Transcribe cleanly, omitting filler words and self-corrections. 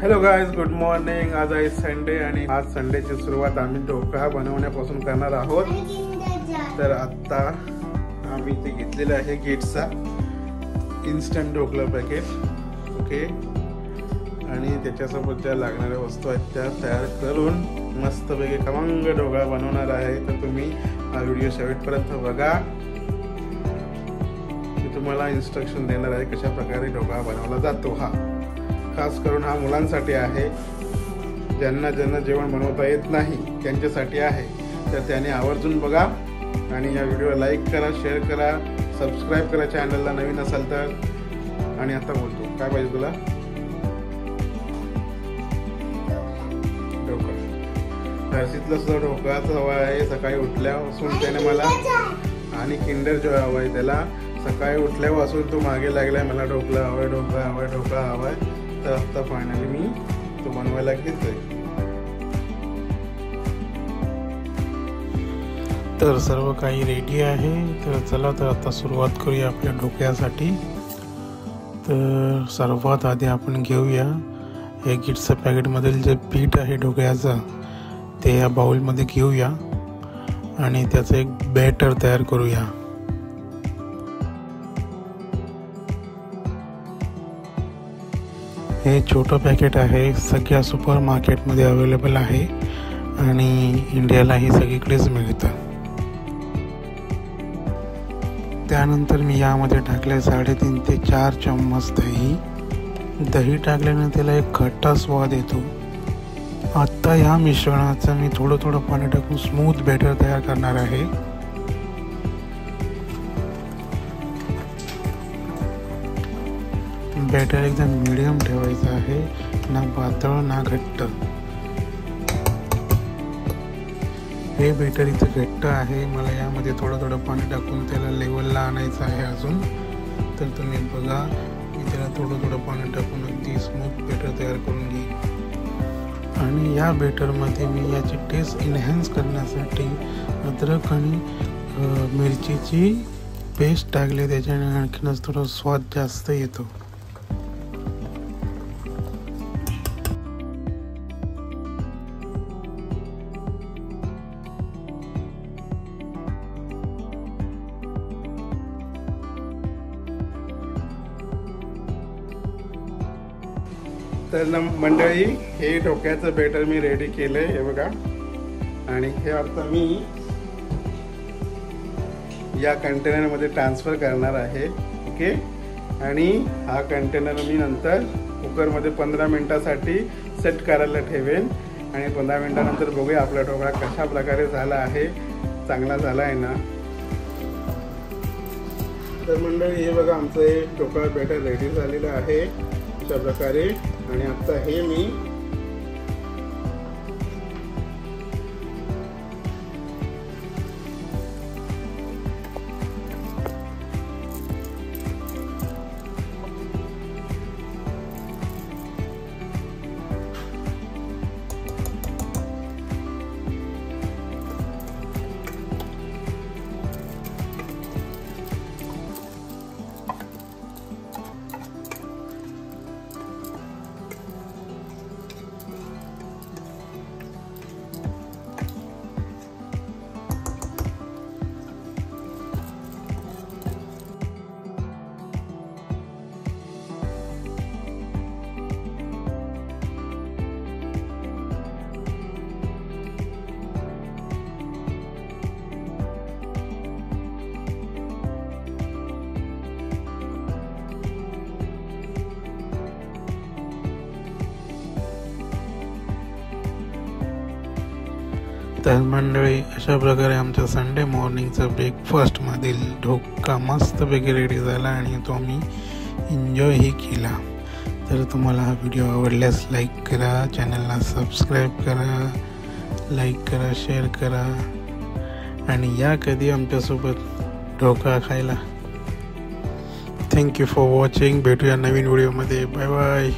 Hello guys, good morning. आज आहे Sunday आणि आज संडेची सुरुवात आम्ही ढोकळा बनवण्यापासून करणार आहोत। तर आता आम्ही ते घेतलेलं आहे गेटचा इन्स्टंट ढोकळा पॅकेट, ओके। आणि त्याच्यासोबत ज्या लागणाऱ्या वस्तू आहेत त्या तयार करून मस्तपैकी खमंग ढोकळा बनवणार आहे। तर तुम्ही हा व्हिडिओ शेवटपर्यंत बघा, मी तुम्हाला इन्स्ट्रक्शन देणार आहे कशा प्रकारे ढोकळा बनवला जातो। खास करून हा मुलांसाठी आहे, ज्यांना जेवण बनवता येत नाही त्यांच्यासाठी आहे। तर त्याने आवर्जून बघा आणि या व्हिडिओला लाईक करा, शेअर करा, सबस्क्राइब करा चॅनलला नवीन असाल तर। आणि आता बोलतो, काय पाहिजे तुला? ढोकळा। हर्षितला सुद्धा ढोकळाचा हवा आहे सकाळी उठल्यापासून त्याने मला, आणि किंडर जॉय हवा आहे त्याला। सकाळी उठल्यापासून तो मागे लागलाय, मला ढोकळा हवाय, ढोकळा हवाय, ढोकळा हवाय। तर आता फायनली मी तो बनवायला घेतोय। तर सर्व काही रेडी आहे। तर चला तर आता सुरुवात करूया आपल्या ढोकळ्यासाठी। तर सर्वात आधी आपण घेऊया हे गिट्सच्या पॅकेटमधील जे पीठ आहे ढोकळ्याचं ते या बाउलमध्ये घेऊया आणि त्याचं एक बॅटर तयार करूया। हे छोटं पॅकेट आहे, सगळ्या सुपर मार्केटमध्ये अवेलेबल आहे आणि इंडियालाही सगळीकडेच मिळतं। त्यानंतर मी यामध्ये टाकले 3.5 ते 4 चम्मच दही। दही टाकल्याने त्याला एक खट्टा स्वाद येतो। आता या मिश्रणाचं मी थोडं पाणी टाकून स्मूथ बॅटर तयार करणार आहे। बॅटर एकदम मीडियम ठेवायचं आहे, ना पातळ ना घट्ट। हे बॅटर इथं घट्ट आहे, मला यामध्ये थोडं पाणी टाकून त्याला लेवलला आणायचं आहे अजून। तर तुम्ही बघा, मी त्याला थोडं पाणी टाकून अगदी स्मूथ बॅटर तयार करून घेईन। आणि या बॅटरमध्ये मी याची टेस्ट इन्हॅन्स करण्यासाठी अद्रक आणि मिरचीची पेस्ट टाकली, त्याच्याने आणखीनच थोडा स्वाद जास्त येतो। तर मंडळी, हे ढोकळ्याचं बॅटर मी रेडी केलंय, हे बघा। आणि हे आता मी या कंटेनरमध्ये ट्रान्सफर करणार आहे, ओके। आणि हा कंटेनर मी नंतर कुकरमध्ये 15 मिनिटासाठी सेट करायला ठेवेन आणि 15 मिनिटानंतर बघूया आपला ढोकळा कशा प्रकारे झाला आहे, चांगला झाला आहे ना। तर मंडळी, हे बघा, आमचं हे ढोकळा बॅटर रेडी झालेलं आहे अशा प्रकारे। आणि आता हे मी तर मंडळी, अशा प्रकारे आमच्या संडे मॉर्निंगचा ब्रेकफास्टमधील ढोकळा मस्तपैकी रेडी झाला आणि तो आम्ही एन्जॉयही केला। तर तुम्हाला हा व्हिडिओ आवडल्यास लाईक करा, चॅनलला सबस्क्राईब करा, लाईक करा, शेअर करा आणि या कधी आमच्यासोबत ढोकळा खायला। Thank you for watching. भेटूया नवीन व्हिडिओमध्ये। Bye bye.